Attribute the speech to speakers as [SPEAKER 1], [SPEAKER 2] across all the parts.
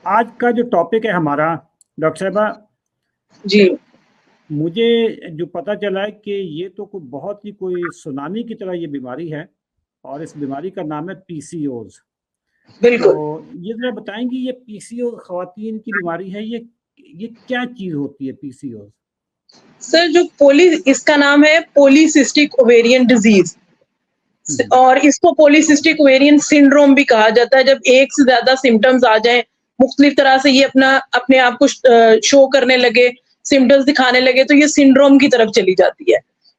[SPEAKER 1] आज का जो टॉपिक है हमारा, डॉक्टर साहिबा,
[SPEAKER 2] जी।
[SPEAKER 1] मुझे जो पता चला है कि ये तो कोई सुनामी की तरह ये बीमारी है और इस बीमारी का नाम है पीसीओज। तो
[SPEAKER 2] बिल्कुल।
[SPEAKER 1] ये जरा बताएंगी, ये पीसीओज खवातीन की बीमारी है, ये क्या चीज होती है पीसीओज?
[SPEAKER 2] सर जो पोली इसका नाम है पॉलीसिस्टिक ओवेरियन डिजीज
[SPEAKER 1] हम्म।
[SPEAKER 2] और इसको पॉलीसिस्टिक ओवेरियन सिंड्रोम भी कहा जाता है। जब एक से ज्यादा सिम्टम्स आ जाएं, मुख्तलिफ तरह से ये अपने आप को शो करने लगे, सिम्टम्स दिखाने लगे, तो ये सिंड्रोम की तरफ चली जाती है।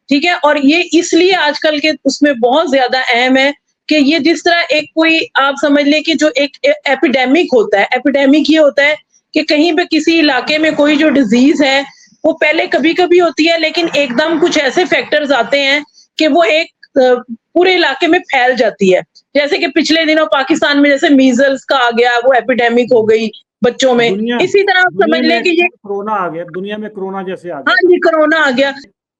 [SPEAKER 2] ठीक है, और ये इसलिए आजकल के उसमें बहुत ज्यादा अहम है कि ये जिस तरह एक कोई आप समझ लें कि जो एक एपिडेमिक होता है, एपिडेमिक ये होता है कि कहीं पे किसी इलाके में कोई जो डिजीज है वो पहले कभी कभी होती है, लेकिन एकदम कुछ ऐसे फैक्टर्स आते हैं कि वो एक पूरे इलाके में फैल जाती है। जैसे कि पिछले दिनों पाकिस्तान में जैसे मीजल्स का आ गया, वो एपिडेमिक हो गई बच्चों में।
[SPEAKER 1] दुनिया
[SPEAKER 2] इसी तरह आप
[SPEAKER 1] दुनिया
[SPEAKER 2] समझ लें
[SPEAKER 1] में
[SPEAKER 2] कि ये
[SPEAKER 1] कोरोना आ गया, दुनिया में कोरोना जैसे आ
[SPEAKER 2] हाँ
[SPEAKER 1] गया
[SPEAKER 2] जी,
[SPEAKER 1] था।
[SPEAKER 2] कोरोना आ गया।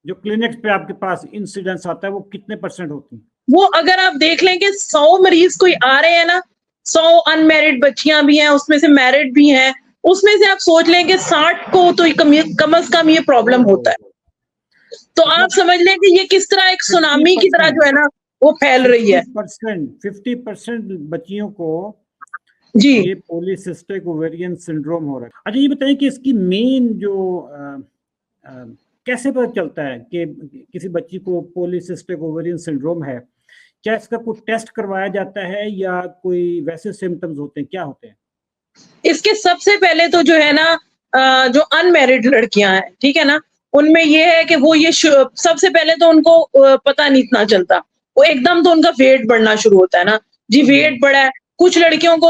[SPEAKER 1] जो क्लिनिक्स पे आपके पास इंसिडेंस आता है वो कितने परसेंट होती हैं?
[SPEAKER 2] वो अगर आप देख लें कि 100 मरीज कोई आ रहे हैं ना, 100 अनमैरिड बच्चियां भी हैं, उसमें से मैरिड भी हैं, उसमें से आप सोच लें कि 60 को तो कम से कम ये प्रॉब्लम
[SPEAKER 1] ओहो,
[SPEAKER 2] होता है। तो आप
[SPEAKER 1] मतलब
[SPEAKER 2] समझ लें कि ये किस तरह एक
[SPEAKER 1] फिफ्टी
[SPEAKER 2] सुनामी की तरह
[SPEAKER 1] परसेंट
[SPEAKER 2] जो है ना वो फैल रही
[SPEAKER 1] फिफ्टी
[SPEAKER 2] है।
[SPEAKER 1] परसेंट 50% बच्चियों को
[SPEAKER 2] जी।
[SPEAKER 1] ये पॉलीसिस्टिक ओवेरियन सिंड्रोम हो रहा है। अच्छा, ये बताएं कि इसकी मेन जो अ, कैसे पता चलता है कि किसी बच्ची को पॉलीसिस्टिक ओवेरियन सिंड्रोम है? क्या इसका कोई टेस्ट करवाया जाता है या कोई वैसे सिम्टम्स होते हैं, क्या होते हैं?
[SPEAKER 2] इसके सबसे पहले तो जो है ना जो अनमैरिड लड़कियां हैं, ठीक है ना, उनमें ये है कि वो ये सबसे पहले तो उनको पता नहीं इतना चलता, वो एकदम तो उनका वेट बढ़ना शुरू होता है ना। जी, वेट बढ़ा है। कुछ लड़कियों को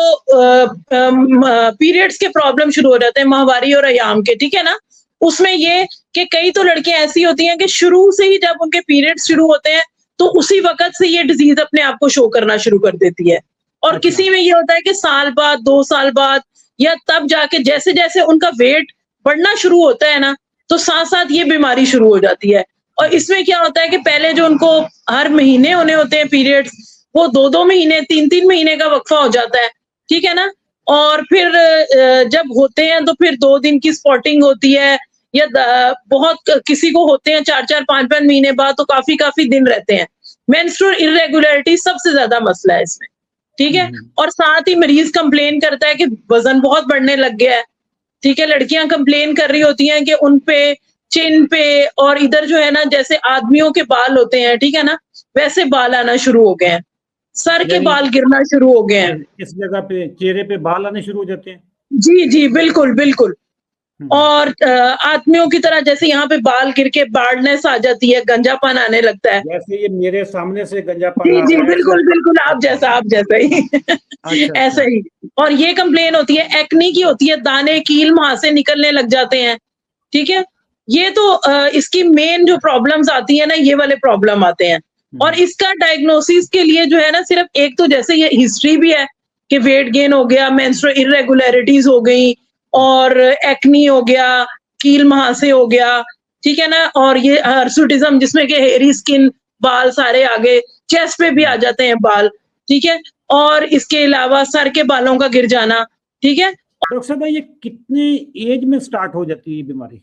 [SPEAKER 2] पीरियड्स के प्रॉब्लम शुरू हो जाते हैं, माहवारी और अयाम के, ठीक है ना। उसमें ये कि कई तो लड़कियां ऐसी होती हैं कि शुरू से ही जब उनके पीरियड्स शुरू होते हैं तो उसी वक्त से ये डिजीज अपने आप को शो करना शुरू कर देती है। और
[SPEAKER 1] अच्छा।
[SPEAKER 2] किसी में ये होता है कि साल बाद, 2 साल बाद, या तब जाके जैसे जैसे उनका वेट बढ़ना शुरू होता है ना, तो साथ साथ ये बीमारी शुरू हो जाती है। और इसमें क्या होता है कि पहले जो उनको हर महीने होने होते हैं पीरियड्स, वो 2-2 महीने, 3-3 महीने का वक्फा हो जाता है, ठीक है ना। और फिर जब होते हैं तो फिर 2 दिन की स्पॉटिंग होती है, या बहुत किसी को होते हैं 4-4, 5-5 महीने बाद, तो काफी काफी दिन रहते हैं। मेंस्ट्रुअल इरेगुलरिटी सबसे ज्यादा मसला है इसमें, ठीक है। और साथ ही मरीज कंप्लेन करता है कि वजन बहुत बढ़ने लग गया है, ठीक है। लड़कियां कंप्लेन कर रही होती हैं कि उन पे, चिन पे और इधर जो है ना, जैसे आदमियों के बाल होते हैं, ठीक है ना, वैसे बाल आना शुरू हो गए हैं, सर के
[SPEAKER 1] यानी
[SPEAKER 2] बाल गिरना शुरू हो गए हैं।
[SPEAKER 1] इस जगह पे चेहरे पे बाल आने शुरू हो जाते हैं।
[SPEAKER 2] जी जी, बिल्कुल बिल्कुल।
[SPEAKER 1] हम्म।
[SPEAKER 2] और आदमियों की तरह जैसे यहाँ पे बाल गिर के बार्डनेस आ जाती है, गंजापन आने लगता है।
[SPEAKER 1] जैसे ये मेरे सामने से गंजापन
[SPEAKER 2] जी
[SPEAKER 1] आ
[SPEAKER 2] जी,
[SPEAKER 1] रहा है ऐसे।
[SPEAKER 2] बिल्कुल बिल्कुल, आप जैसा ही
[SPEAKER 1] अच्छा
[SPEAKER 2] ऐसा
[SPEAKER 1] अच्छा।
[SPEAKER 2] ही। और ये कंप्लेन होती है, एक्नी की होती है, दाने कील वहां से निकलने लग जाते हैं, ठीक है। ये तो इसकी मेन जो प्रॉब्लम्स आती है ना, ये वाले प्रॉब्लम आते हैं। और इसका डायग्नोसिस के लिए जो है ना, सिर्फ एक तो जैसे ये हिस्ट्री भी है कि वेट गेन हो गया, मेंस्ट्रुअल इरेगुलरिटीज हो गई, और एक्नी हो गया, कील महासे हो गया, ठीक है ना। और ये हर्सुटिज्म जिसमें कि हेयरी स्किन, बाल सारे आगे, चेस्ट पे भी आ जाते हैं बाल, ठीक है। और इसके अलावा सर के बालों का गिर जाना, ठीक है।
[SPEAKER 1] डॉक्टर साहब, ये कितने एज में स्टार्ट हो जाती है ये बीमारी?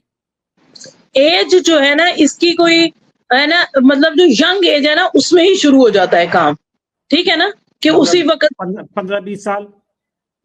[SPEAKER 2] एज जो है ना इसकी कोई है ना, मतलब जो यंग एज है ना उसमें ही शुरू हो जाता है काम, ठीक है ना, कि उसी
[SPEAKER 1] मतलब
[SPEAKER 2] वक्त।
[SPEAKER 1] 15-20 साल?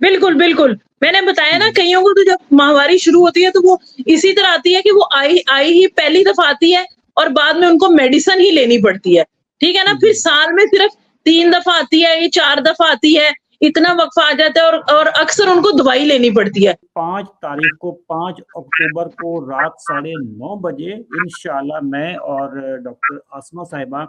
[SPEAKER 2] बिल्कुल बिल्कुल, मैंने बताया ना,
[SPEAKER 1] हम्म,
[SPEAKER 2] कईयों को तो जब माहवारी शुरू होती है तो वो इसी तरह आती है कि वो आई आई ही पहली दफा आती है, और बाद में उनको मेडिसिन ही लेनी पड़ती है, ठीक है ना। फिर
[SPEAKER 1] हम्म।
[SPEAKER 2] साल में सिर्फ 3 दफा आती है, ये 4 दफा आती है, इतना वक्फा आ जाता है, और अक्सर उनको दवाई लेनी पड़ती है।
[SPEAKER 1] 5 तारीख को, 5 अक्टूबर को रात 9:30 बजे इंशाल्लाह मैं और डॉक्टर आसमा साहिबा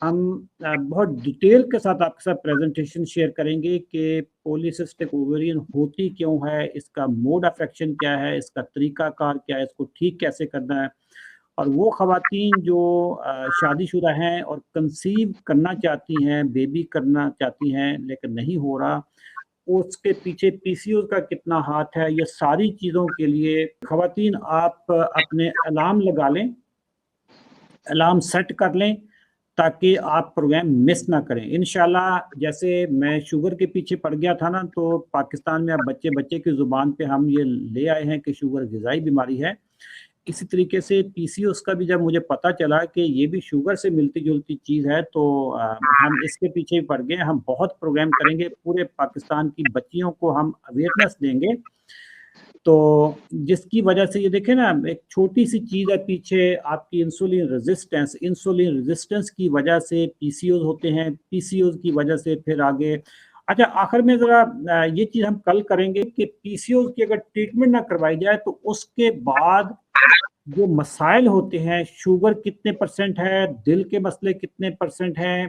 [SPEAKER 1] हम बहुत डिटेल के साथ आपके साथ प्रेजेंटेशन शेयर करेंगे कि पॉलीसिस्टिक ओवेरियन होती क्यों है, इसका मोड ऑफ एक्शन क्या है, इसका तरीकाकार क्या है, इसको ठीक कैसे करना है। और वो खवातीन जो शादीशुदा हैं और कंसीव करना चाहती हैं, बेबी करना चाहती हैं लेकिन नहीं हो रहा, उसके पीछे पीसीओ का कितना हाथ है, ये सारी चीज़ों के लिए खवातीन आप अपने अलार्म लगा लें, अलार्म सेट कर लें, ताकि आप प्रोग्राम मिस ना करें इंशाल्लाह। जैसे मैं शुगर के पीछे पड़ गया था ना, तो पाकिस्तान में अब बच्चे बच्चे की ज़ुबान पे हम ये ले आए हैं कि शुगर ग़िज़ाई बीमारी है। इसी तरीके से पीसीओएस का भी जब मुझे पता चला कि ये भी शुगर से मिलती-जुलती चीज़ है, तो हम इसके पीछे भी पड़ गए। हम बहुत प्रोग्राम करेंगे, पूरे पाकिस्तान की बच्चियों को हम अवेयरनेस देंगे। तो जिसकी वजह से ये देखें ना, एक छोटी-सी चीज़ है पीछे, आपकी इंसुलिन रेजिस्टेंस की वजह से पीसीओएस होते हैं, पीसीओएस की वजह से फिर आगे। अच्छा, आखिर में ज़रा ये चीज़ हम कल करेंगे कि पीसीओएस की अगर ट्रीटमेंट ना करवाई जाए तो उसके बाद जो मसाइल होते हैं, शुगर कितने परसेंट है, दिल के मसले कितने परसेंट हैं,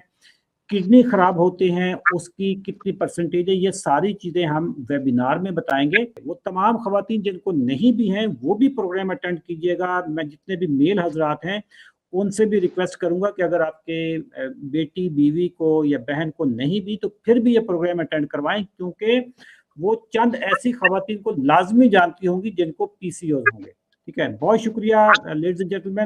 [SPEAKER 1] किडनी खराब होते हैं, उसकी कितनी परसेंटेज है, ये सारी चीज़ें हम वेबिनार में बताएँगे। वो तमाम ख़वातीन जिनको नहीं भी हैं, वो भी प्रोग्राम अटेंड कीजिएगा। मैं जितने भी मेल हज़रात हैं, उनसे भी रिक्वेस्ट करूँगा कि अगर आपके बेटी, बीवी को या बहन को नहीं भी, तो फिर भी ये प्रोग्राम अटेंड करवाएँ, क्योंकि वो चंद ऐसी ख़वातीन को लाज़मी जानती होंगी जिनको पीसीओएस होंगे। ठीक है? बहुत शुक्रिया लेडीज़ एंड जेंटलमैन।